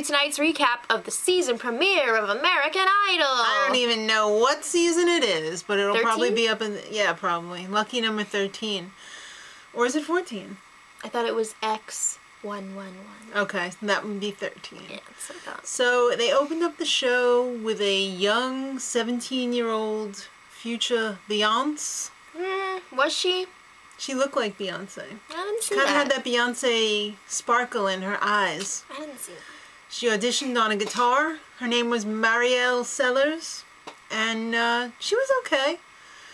to tonight's recap of the season premiere of American Idol. I don't even know what season it is, but it'll 13? probably be up in... Yeah, probably. Lucky number 13. Or is it 14? I thought it was X111. Okay, so that would be 13. Yeah, that's what I thought. So they opened up the show with a young 17-year-old future Beyonce. Was she? She looked like Beyonce. I didn't see Kind of that. had that Beyonce sparkle in her eyes. I didn't see that. She auditioned on a guitar. Her name was Marielle Sellers. And she was okay.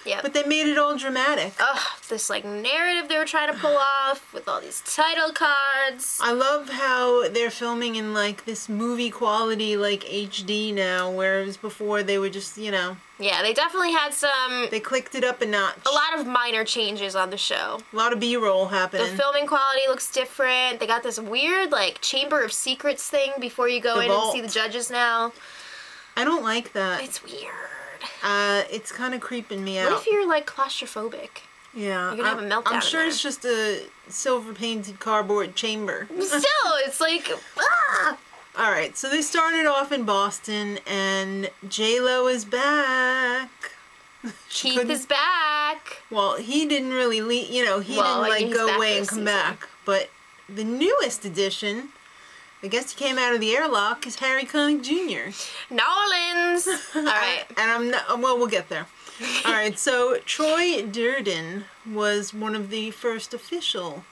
Yeah. But they made it all dramatic. Ugh, this like narrative they were trying to pull off with all these title cards. I love how they're filming in like this movie quality like HD now, whereas before they were just, you know... Yeah, they definitely had some... They clicked it up a notch. A lot of minor changes on the show. A lot of B-roll happening. The filming quality looks different. They got this weird like Chamber of Secrets thing before you go in and see the judges now. I don't like that. It's weird. It's kind of creeping me out. What if you're like claustrophobic? Yeah. You're gonna have a meltdown. I'm sure in there. it's just a silver painted cardboard chamber. Still, it's like, ah! Alright, so they started off in Boston and J-Lo is back. Keith is back. Well, he didn't really leave, you know, he Well, didn't I mean, like he's go back away for and the come season. back. But the newest addition, I guess he came out of the airlock, is Harry Connick Jr. Nolans. Alright. And I'm not, well, we'll get there. Alright, so Troy Durden was one of the first official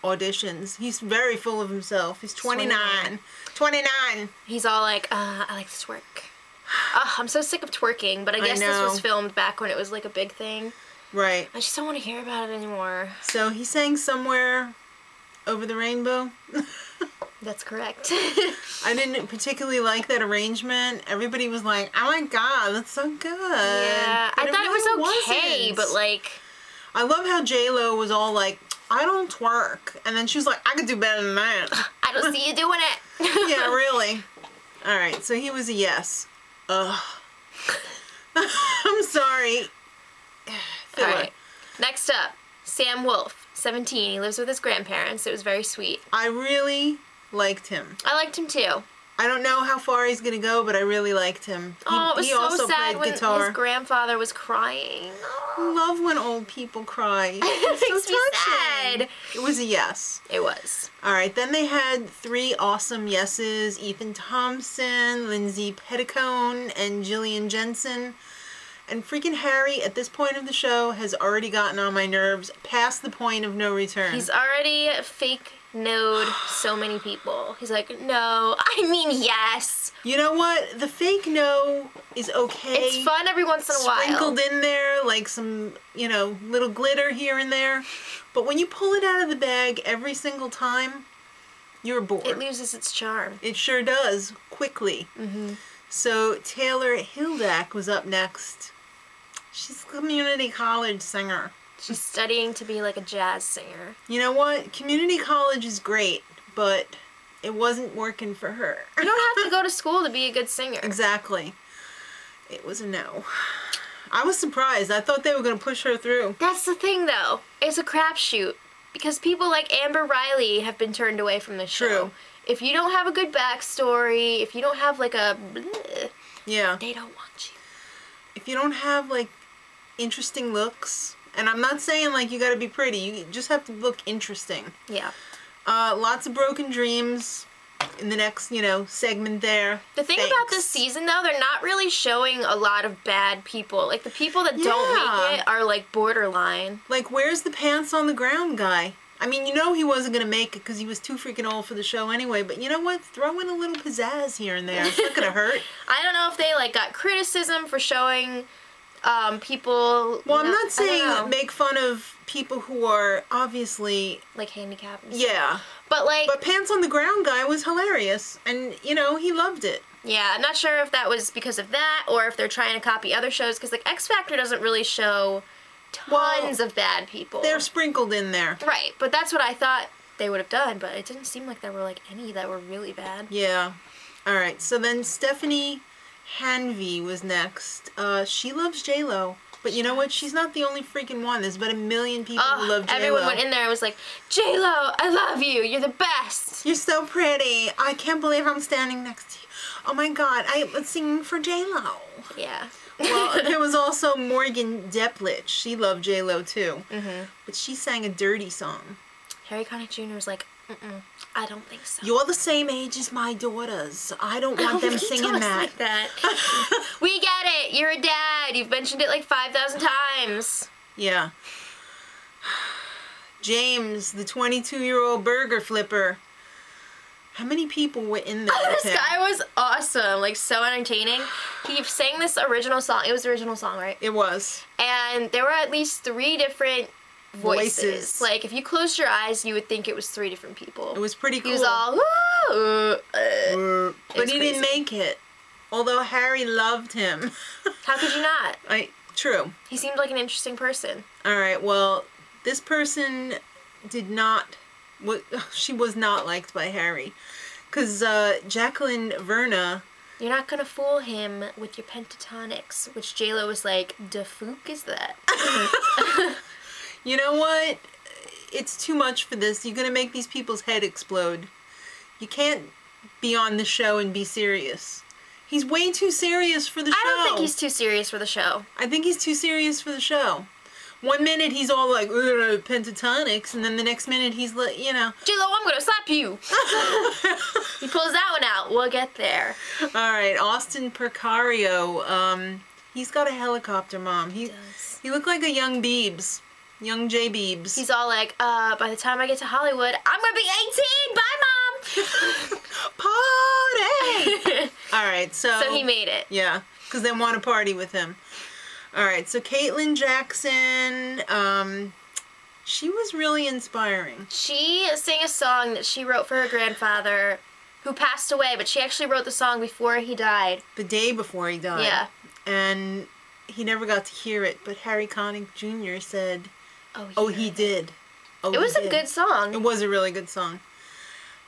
auditions. He's very full of himself. He's 29. 29! He's all like, I like to twerk. I'm so sick of twerking, but I guess this was filmed back when it was like a big thing. Right. I just don't want to hear about it anymore. So he sang Somewhere Over the Rainbow. That's correct. I didn't particularly like that arrangement. Everybody was like, oh my god, that's so good. Yeah, But I thought it was okay, wasn't. but like... I love how J-Lo was all like, I don't twerk. And then she was like, I could do better than that. I don't see you doing it. Yeah, really. Alright, so he was a yes. Ugh. I'm sorry. Alright, next up, Sam Wolf, 17. He lives with his grandparents. It was very sweet. I really liked him. I liked him too. I don't know how far he's gonna go, but I really liked him. Oh, it was he so also sad played when guitar. his grandfather was crying. I love when old people cry. It It's makes so me touching. sad. It was a yes. It was. Alright, then they had 3 awesome yeses. Ethan Thompson, Lindsay Petticone, and Jillian Jensen. And freaking Harry, at this point of the show, has already gotten on my nerves past the point of no return. He's already fake knowed so many people. He's like, no, I mean yes. You know what? The fake no is okay. It's fun every once in a while. Sprinkled in there, like some, you know, little glitter here and there. But when you pull it out of the bag every single time, you're bored. It loses its charm. It sure does, quickly. So Taylor Hildak was up next. She's a community college singer. She's studying to be like a jazz singer. You know what? Community college is great, but it wasn't working for her. You don't have to go to school to be a good singer. Exactly. It was a no. I was surprised. I thought they were going to push her through. That's the thing, though. It's a crapshoot. Because people like Amber Riley have been turned away from the show. True. If you don't have a good backstory, if you don't have like a bleh, Yeah. they don't want you. If you don't have, like, interesting looks, and I'm not saying, like, you gotta be pretty. You just have to look interesting. Yeah. Lots of broken dreams in the next, you know, segment there. The thing about this season, though, they're not really showing a lot of bad people. Like, the people that don't make it are, like, borderline. Like, where's the pants on the ground guy? I mean, you know he wasn't going to make it because he was too freaking old for the show anyway, but you know what? Throw in a little pizzazz here and there. It's not going to hurt. I don't know if they, like, got criticism for showing people... Well, I'm not saying make fun of people who are obviously... like, handicapped. Yeah. But, like... But Pants on the Ground guy was hilarious, and, you know, he loved it. Yeah, I'm not sure if that was because of that or if they're trying to copy other shows, because, like, X Factor doesn't really show tons of bad people. They're sprinkled in there. Right, but that's what I thought they would have done, but it didn't seem like there were, like, any that were really bad. Yeah. Alright, so then Stephanie Hanvey was next. She loves J-Lo. But you know what? She's not the only freaking one. There's about 1 million people who love J-Lo. Everyone went in there and was like, J-Lo, I love you. You're the best. You're so pretty. I can't believe I'm standing next to you. Oh my God, I'm singing for J-Lo. Yeah. Well, there was also Morgan Deplich. She loved J-Lo too. Mm-hmm. But she sang a dirty song. Harry Connick Jr. was like, I don't think so. You're the same age as my daughters. I don't want them singing that. Like that. We get it. You're a dad. You've mentioned it like 5,000 times. Yeah. James, the 22-year-old burger flipper. How many people were in there with This him? guy was awesome. Like, so entertaining. He sang this original song. It was the original song, right? It was. And there were at least 3 different voices. Like, if you closed your eyes, you would think it was 3 different people. It was pretty cool. He was all, but he didn't make it. Although Harry loved him. How could you not? True. He seemed like an interesting person. Alright, well, this person did not... She was not liked by Harry. Because Jacqueline Verna... You're not gonna fool him with your pentatonics. Which J-Lo was like, "Da fook is that?" You know what? It's too much for this. You're gonna make these people's head explode. You can't be on the show and be serious. He's way too serious for the show. I don't think he's too serious for the show. I think he's too serious for the show. 1 minute he's all like, pentatonics, and then the next minute he's like, you know. J-Lo, I'm gonna slap you. He pulls that one out. We'll get there. Alright, Austin Percario. He's got a helicopter mom. He looked like a young Biebs. Young J. Biebs. He's all like, by the time I get to Hollywood, I'm gonna be 18! Bye, Mom! Party! Alright, so... So he made it. Yeah, because they want to party with him. Alright, so Caitlin Jackson, she was really inspiring. She sang a song that she wrote for her grandfather, who passed away, but she actually wrote the song before he died. The day before he died. Yeah. And he never got to hear it, but Harry Connick Jr. said, he did. It was a good song. It was a really good song.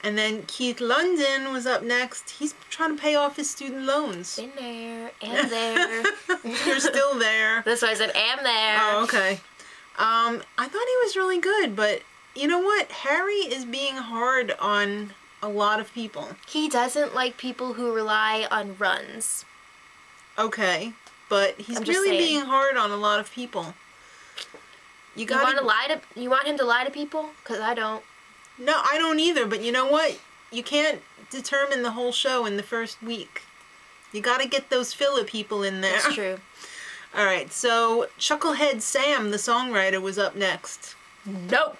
And then Keith London was up next. He's trying to pay off his student loans. Been there, am there. You're still there. That's why I said am there. Oh, okay. I thought he was really good, but you know what? Harry is being hard on a lot of people. He doesn't like people who rely on runs. Okay, but he's really being hard on a lot of people. You want him to lie to people? Because I don't. No, I don't either, but you know what? You can't determine the whole show in the first week. You gotta get those filler people in there. That's true. Alright, so Chucklehead Sam, the songwriter, was up next. Nope.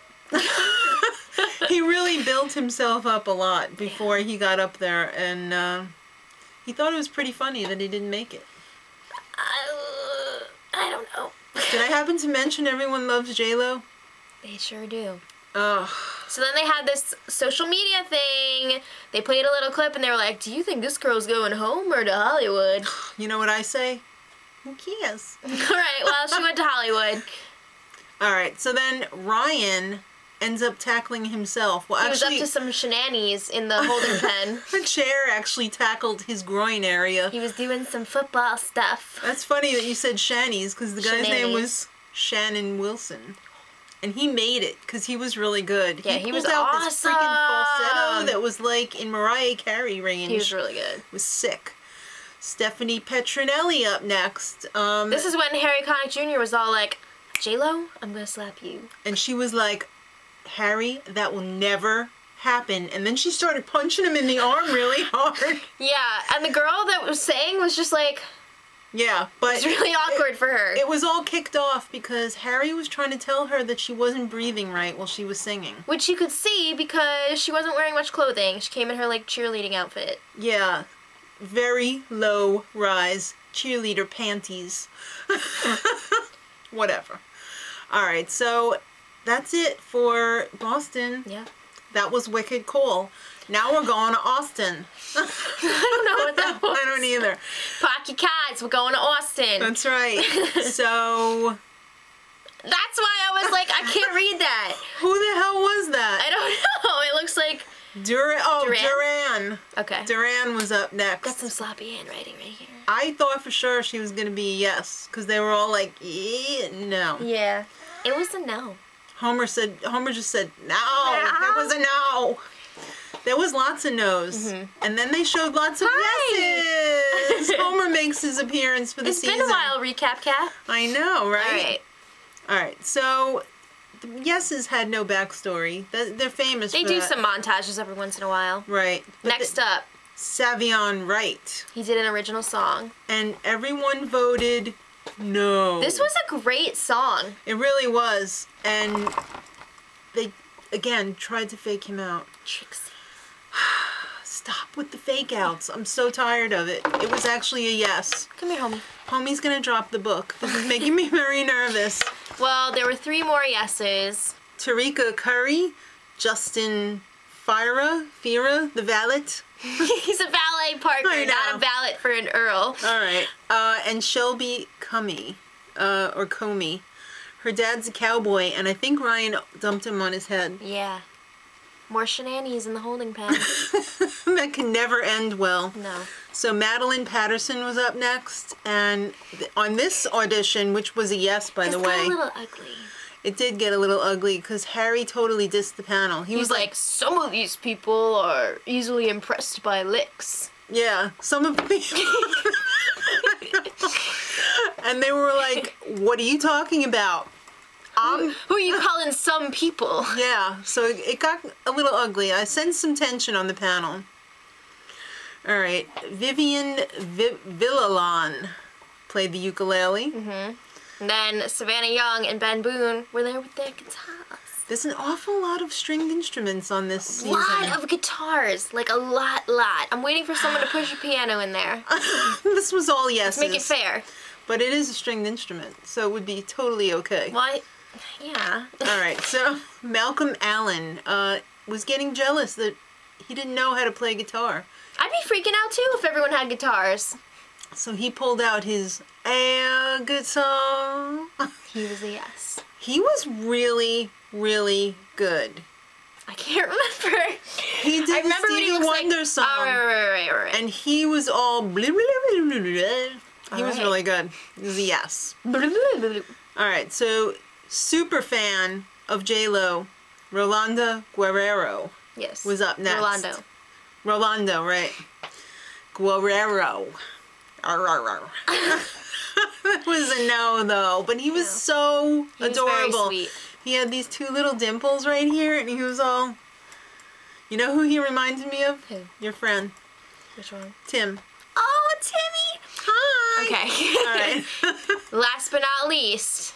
He really built himself up a lot before he got up there, and he thought it was pretty funny that he didn't make it. I don't know. Did I happen to mention everyone loves J-Lo? They sure do. Ugh. So then they had this social media thing. They played a little clip and they were like, do you think this girl's going home or to Hollywood? You know what I say? Who cares? Alright, well, she went to Hollywood. Alright, so then Ryan ends up tackling himself. Well, he was up to some shenanigans in the holding pen. A chair actually tackled his groin area. He was doing some football stuff. That's funny that you said Shannies, because the guy's name was Shannon Wilson. And he made it, because he was really good. Yeah, he was pulled out awesome. This freaking falsetto that was like in Mariah Carey range. He was really good. It was sick. Stephanie Petronelli up next. This is when Harry Connick Jr. was all like, J-Lo, I'm gonna slap you. And she was like, Harry, that will never happen. And then she started punching him in the arm really hard. Yeah, and the girl that was saying was just like... Yeah, but... It's really awkward for her. It was all kicked off because Harry was trying to tell her that she wasn't breathing right while she was singing. Which you could see because she wasn't wearing much clothing. She came in her, like, cheerleading outfit. Yeah. Very low rise cheerleader panties. Whatever. Alright, so that's it for Boston. Yeah. That was Wicked Cool. Now we're going to Austin. I don't know what that was. I don't either. Pack your cards, we're going to Austin. That's right. So... That's why I was like, I can't read that. Who the hell was that? I don't know. It looks like Duran. Okay. Duran was up next. Got some sloppy handwriting right here. I thought for sure she was gonna be a yes, because they were all like, no. Yeah. It was a no. Homer just said, no. It was a no. There was lots of no's. And then they showed lots of yeses. Homer makes his appearance for the season. It's been a while, Recap Cat. I know, right? All right, so the yeses had no backstory. They're famous They for do that. some montages every once in a while. Right. Next up. Savion Wright. He did an original song. And everyone voted no. This was a great song. It really was. And they, again, tried to fake him out. Trixie. Stop with the fake outs. I'm so tired of it. It was actually a yes. Come here, homie. Homie's gonna drop the book. This is making me very nervous. Well, there were 3 more yeses. Tarika Curry, Justin Fira, the valet. He's a valet partner, not a valet for an earl. All right. And Shelby Comey, or Comey. Her dad's a cowboy, and I think Ryan dumped him on his head. Yeah. More shenanigans in the holding pen. That can never end well. No. So Madeline Patterson was up next, and on this audition, which was a yes, by the way. It's got a little ugly. It did get a little ugly, because Harry totally dissed the panel. He was like, some of these people are easily impressed by licks. Yeah, some of the people. And they were like, what are you talking about? Who are you calling some people? Yeah, so it got a little ugly. I sensed some tension on the panel. All right, Vivian Villalon played the ukulele. And then Savannah Young and Ben Boone were there with their guitars. There's an awful lot of stringed instruments on this season. A lot of guitars. Like a lot. I'm waiting for someone to push a piano in there. This was all yeses. Make it fair. But it is a stringed instrument, so it would be totally okay. Why? Yeah. All right, so Malcolm Allen was getting jealous that he didn't know how to play guitar. I'd be freaking out too if everyone had guitars. So he pulled out his air guitar. He was a yes. He was really, really good. I can't remember. He did the Stevie Wonder song. Oh, right. And he was all blah, blah, blah, blah, blah. He was really good. It was a yes. All right, so super fan of J-Lo, Rolanda Guerrero. Yes. Was up next. Rolando, right. Guerrero. That was a no, though. But he was so adorable. Very sweet. He had these 2 little dimples right here, and he was all... You know who he reminded me of? Who? Your friend. Which one? Tim. Oh, Timmy! Hi! Okay. All right. Last but not least.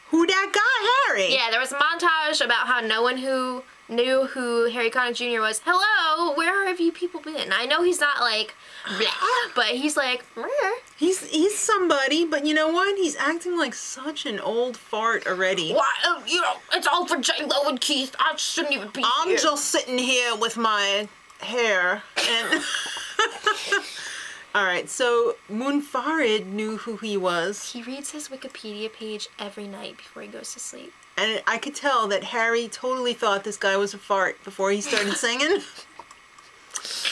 Who that guy, Harry? Yeah, there was a montage about how no one who knew who Harry Connick Jr. was. Hello, where have you people been? I know he's not like, blah, but he's like, where? He's somebody, but you know what? He's acting like such an old fart already. Why? You know, it's all for J-Lo and Keith. I shouldn't even be here. I'm just sitting here with my hair and... All right, so Munfarid knew who he was. He reads his Wikipedia page every night before he goes to sleep. And I could tell that Harry totally thought this guy was a fart before he started singing.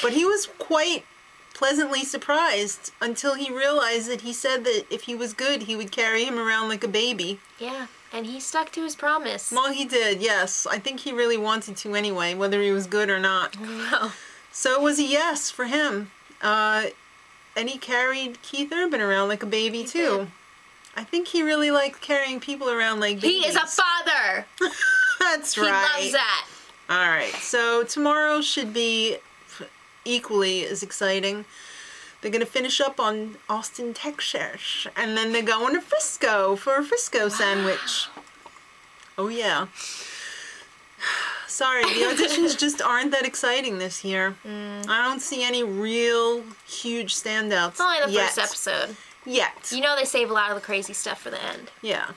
But he was quite pleasantly surprised until he realized that he said that if he was good, he would carry him around like a baby. Yeah, and he stuck to his promise. Well, he did, yes. I think he really wanted to anyway, whether he was good or not. No. So it was a yes for him. And he carried Keith Urban around like a baby, too. I think he really liked carrying people around like babies. He is a father! That's right. He loves that. All right, so tomorrow should be equally as exciting. They're going to finish up on Austin, Texas, and then they're going to Frisco for a Frisco sandwich. Oh, yeah. Sorry, the auditions just aren't that exciting this year. I don't see any real huge standouts. It's only the yet. first episode. Yet. You know they save a lot of the crazy stuff for the end. Yeah.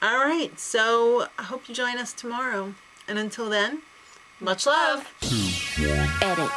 All right, so I hope you join us tomorrow. And until then, much love. Edit.